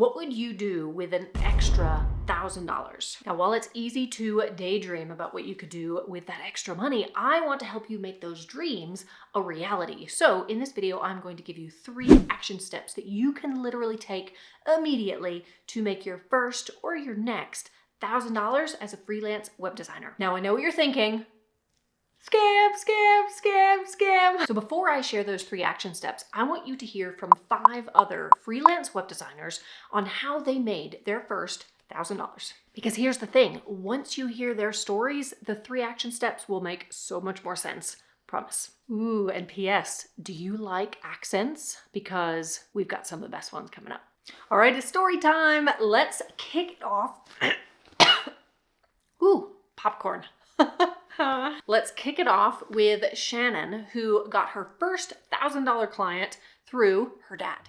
What would you do with an extra $1,000? Now, while it's easy to daydream about what you could do with that extra money, I want to help you make those dreams a reality. So in this video, I'm going to give you 3 action steps that you can literally take immediately to make your first or your next $1,000 as a freelance web designer. Now, I know what you're thinking. Scam, scam, scam, scam. So before I share those 3 action steps, I want you to hear from 5 other freelance web designers on how they made their first $1,000. Because here's the thing, once you hear their stories, the 3 action steps will make so much more sense. Promise. Ooh, and P.S., do you like accents? Because we've got some of the best ones coming up. All right, it's story time. Let's kick it off. Ooh, popcorn. Let's kick it off with Shannon, who got her first $1,000 client through her dad.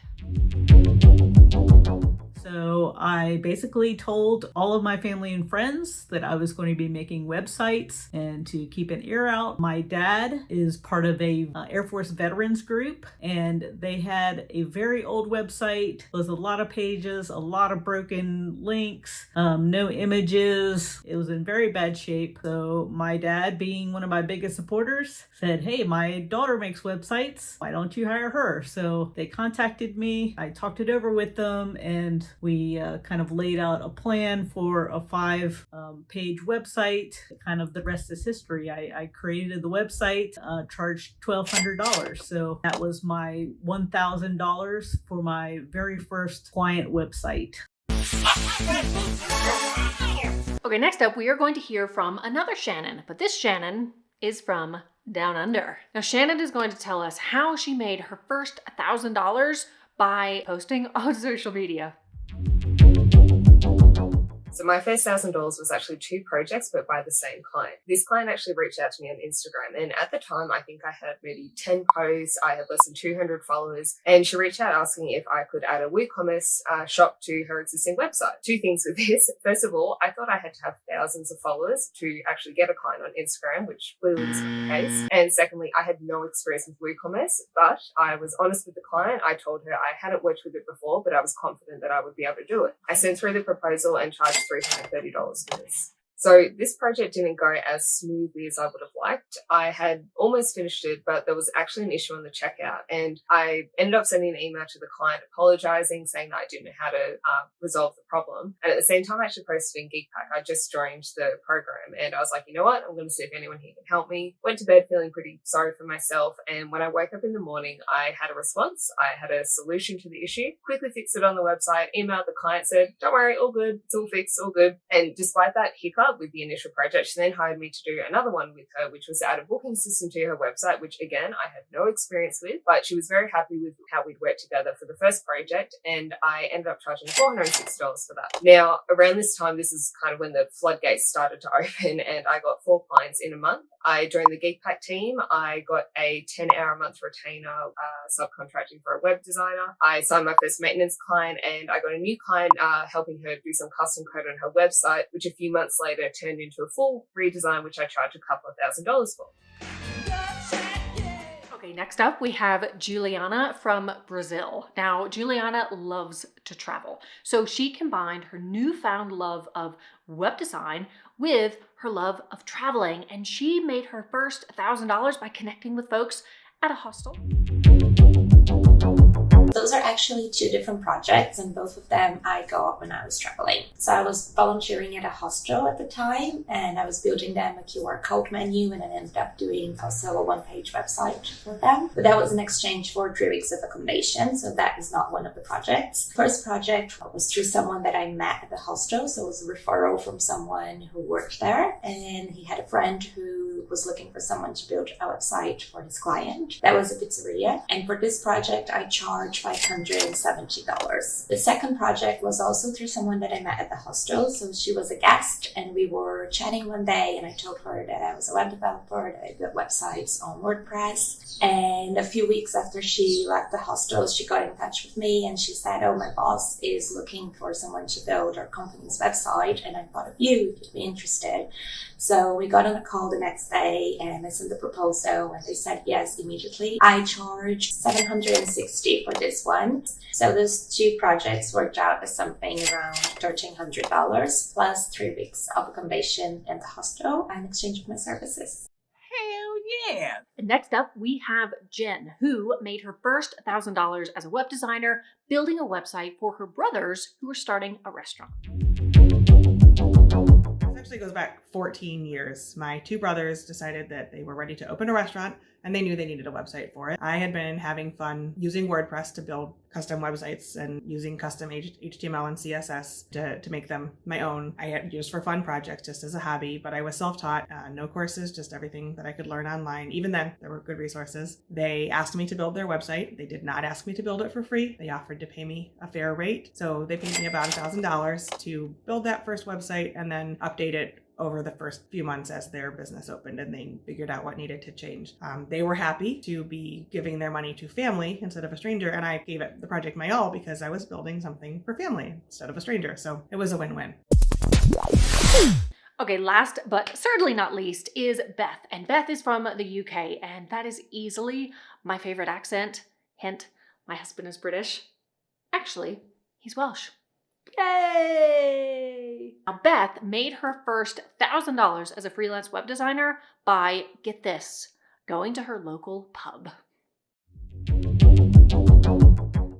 So I basically told all of my family and friends that I was going to be making websites and to keep an ear out. My dad is part of a Air Force veterans group, and they had a very old website. There was a lot of pages, a lot of broken links, no images. It was in very bad shape. So my dad, being one of my biggest supporters, said, "Hey, my daughter makes websites. Why don't you hire her?" So they contacted me. I talked it over with them, and we kind of laid out a plan for a 5-page website. Kind of the rest is history. I created the website, charged $1,200. So that was my $1,000 for my very first client website. Okay, next up, we are going to hear from another Shannon, but this Shannon is from Down Under. Now, Shannon is going to tell us how she made her first $1,000 by posting on social media. So my first $1,000 was actually 2 projects, but by the same client. This client actually reached out to me on Instagram, and at the time, I think I had maybe 10 posts. I had less than 200 followers, and she reached out asking if I could add a WooCommerce shop to her existing website. 2 things with this. First of all, I thought I had to have thousands of followers to actually get a client on Instagram, which clearly wasn't the case. And secondly, I had no experience with WooCommerce, but I was honest with the client. I told her I hadn't worked with it before, but I was confident that I would be able to do it. I sent through the proposal and charged $330 for this. So this project didn't go as smoothly as I would have liked. I had almost finished it, but there was actually an issue on the checkout, and I ended up sending an email to the client apologizing, saying that I didn't know how to resolve the problem. And at the same time, I actually posted in Geekpack. I just joined the program, and I was like, you know what? I'm going to see if anyone here can help me. Went to bed feeling pretty sorry for myself, and when I woke up in the morning, I had a response. I had a solution to the issue. Quickly fixed it on the website, emailed the client, said, don't worry, all good. It's all fixed, all good. And despite that hiccup with the initial project, she then hired me to do another one with her, which was to add a booking system to her website, which again, I had no experience with, but she was very happy with how we'd worked together for the first project, and I ended up charging $406 for that. Now, around this time, this is kind of when the floodgates started to open, and I got 4 clients in a month. I joined the Geekpack team. I got a 10-hour a month retainer subcontracting for a web designer. I signed my first maintenance client, and I got a new client helping her do some custom code on her website, which a few months later turned into a full redesign, which I charged a couple of $1,000s for. Okay, next up we have Juliana from Brazil. Now, Juliana loves to travel, so she combined her newfound love of web design with her love of traveling, and she made her first $1,000 by connecting with folks at a hostel. Those are actually 2 different projects, and both of them I got when I was traveling. So I was volunteering at a hostel at the time, and I was building them a QR code menu, and I ended up doing also a 1-page website for them. But that was in exchange for 3 weeks of accommodation, so that is not one of the projects. First project was through someone that I met at the hostel, so it was a referral from someone who worked there, and he had a friend who was looking for someone to build a website for his client. That was a pizzeria, and for this project I charged $570. The second project was also through someone that I met at the hostel. So she was a guest, and we were chatting one day, and I told her that I was a web developer, that I built websites on WordPress. And a few weeks after she left the hostel, she got in touch with me, and she said, oh, my boss is looking for someone to build our company's website, and I thought of you, if you'd be interested. So we got on a call the next say, and I sent the proposal and they said yes immediately. I charged $760 for this one. So those two projects worked out as something around $1,300 plus 3 weeks of accommodation in the hostel in exchange for my services. Hell yeah. Next up, we have Jen, who made her first $1,000 as a web designer, building a website for her brothers who were starting a restaurant. This actually goes back 14 years. My two brothers decided that they were ready to open a restaurant and they knew they needed a website for it. I had been having fun using WordPress to build custom websites and using custom HTML and CSS to make them my own. I had used for fun projects just as a hobby, but I was self-taught, no courses, just everything that I could learn online. Even then, there were good resources. They asked me to build their website. They did not ask me to build it for free. They offered to pay me a fair rate. So they paid me about $1,000 to build that first website and then update it over the first few months as their business opened and they figured out what needed to change. They were happy to be giving their money to family instead of a stranger, and I gave it the project my all because I was building something for family instead of a stranger. So it was a win-win. Okay, last but certainly not least is Beth. And Beth is from the UK, and that is easily my favorite accent. Hint, my husband is British. Actually, he's Welsh. Yay! Now, Beth made her first $1,000 as a freelance web designer by, get this, going to her local pub.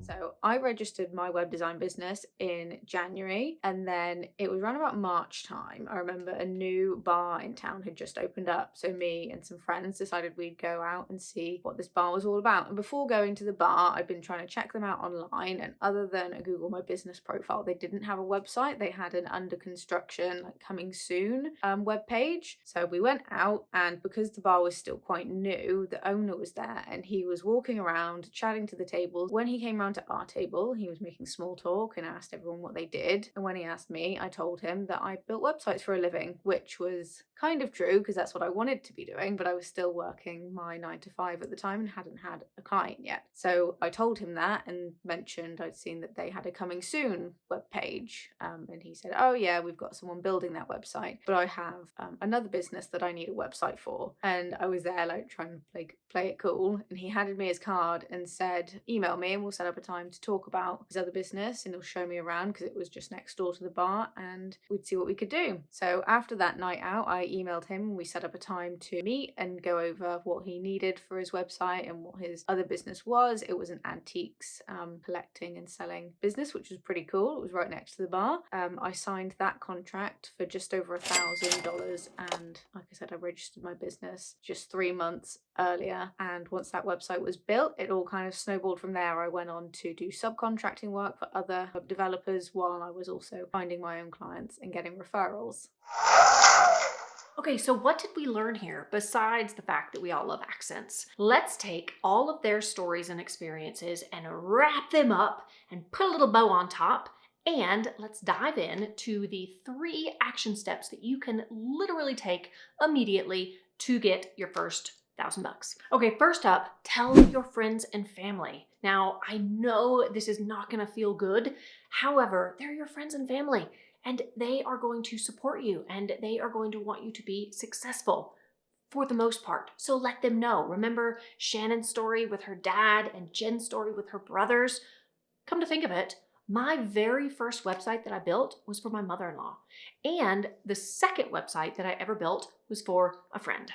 So I registered my web design business in January, and then it was around about March time. I remember a new bar in town had just opened up. So me and some friends decided we'd go out and see what this bar was all about. And before going to the bar, I'd been trying to check them out online. And other than a Google My Business profile, they didn't have a website. They had an under construction, like coming soon web page. So we went out, and because the bar was still quite new, the owner was there and he was walking around chatting to the tables. When he came around to our table, he was making small talk and asked everyone what they did. And when he asked me, I told him that I built websites for a living, which was kind of true because that's what I wanted to be doing, but I was still working my 9 to 5 at the time and hadn't had a client yet. So I told him that and mentioned I'd seen that they had a coming soon web page, and he said, oh yeah, we've got someone building that website, but I have another business that I need a website for. And I was there like trying to play it cool, and he handed me his card and said, email me and we'll set up a time to talk about his other business, and he'll show me around because it was just next door to the bar, and we'd see what we could do. So after that night out, I emailed him and we set up a time to meet and go over what he needed for his website and what his other business was. It was an antiques collecting and selling business, which was pretty cool. It was right next to the bar. I signed that contract for just over $1,000, and like I said, I registered my business just 3 months earlier. And once that website was built, it all kind of snowballed from there. I went on to do subcontracting work for other web developers while I was also finding my own clients and getting referrals. Okay, so what did we learn here besides the fact that we all love accents? Let's take all of their stories and experiences and wrap them up and put a little bow on top, and let's dive in to the 3 action steps that you can literally take immediately to get your first $1,000. Okay, first up, tell your friends and family. Now, I know this is not gonna feel good. However, they're your friends and family, and they are going to support you, and they are going to want you to be successful for the most part. So let them know. Remember Shannon's story with her dad and Jen's story with her brothers? Come to think of it, my very first website that I built was for my mother-in-law. And the second website that I ever built was for a friend.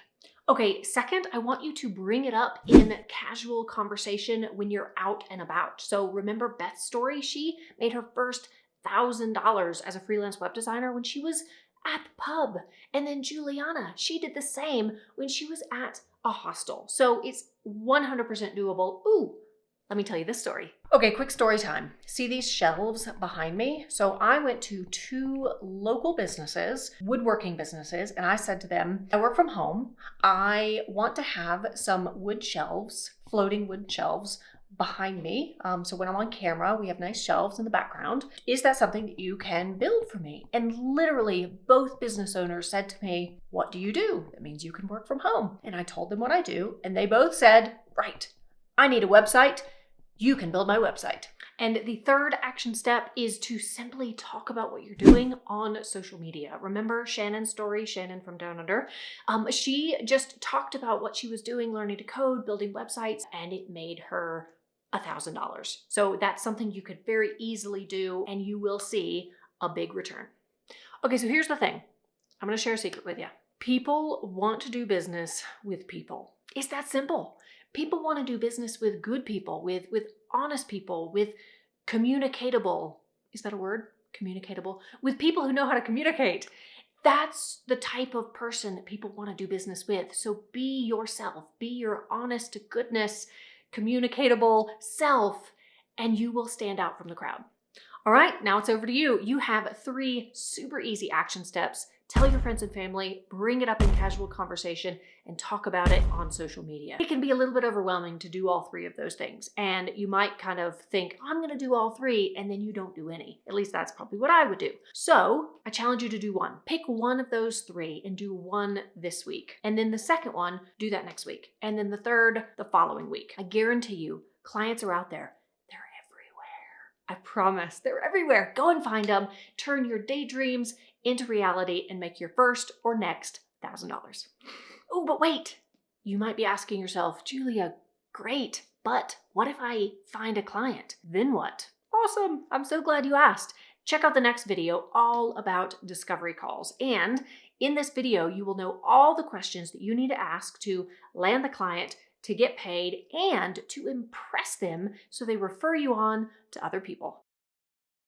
Okay, second, I want you to bring it up in casual conversation when you're out and about. So remember Beth's story? She made her first $1,000 as a freelance web designer when she was at the pub. And then Juliana, she did the same when she was at a hostel. So it's 100% doable. Ooh, let me tell you this story. Okay, quick story time. See these shelves behind me? So I went to 2 local businesses, woodworking businesses, and I said to them, I work from home. I want to have some wood shelves, floating wood shelves behind me. So when I'm on camera, we have nice shelves in the background. Is that something that you can build for me? And literally both business owners said to me, what do you do? That means you can work from home. And I told them what I do. And they both said, right, I need a website. you can build my website. And the third action step is to simply talk about what you're doing on social media. Remember Shannon's story, Shannon from Down Under? She just talked about what she was doing, learning to code, building websites, and it made her $1,000. So that's something you could very easily do, and you will see a big return. Okay, so here's the thing. I'm going to share a secret with you. People want to do business with people. It's that simple. People want to do business with good people, with honest people, with communicatable. Is that a word? Communicatable? With people who know how to communicate. That's the type of person that people want to do business with. So be yourself. Be your honest to goodness, communicatable self, and you will stand out from the crowd. All right, now it's over to you. You have 3 super easy action steps. Tell your friends and family, bring it up in casual conversation, and talk about it on social media. It can be a little bit overwhelming to do all 3 of those things, and you might kind of think, I'm gonna do all 3, and then you don't do any. At least that's probably what I would do. So I challenge you to do one. Pick one of those 3 and do one this week. And then the second one, do that next week. And then the third, the following week. I guarantee you, clients are out there. They're everywhere. I promise, they're everywhere. Go and find them, turn your daydreams into reality, and make your first or next $1,000. Oh, but wait, you might be asking yourself, Julia, great, but what if I find a client? Then what? Awesome, I'm so glad you asked. Check out the next video all about discovery calls. And in this video, you will know all the questions that you need to ask to land the client, to get paid, and to impress them so they refer you on to other people.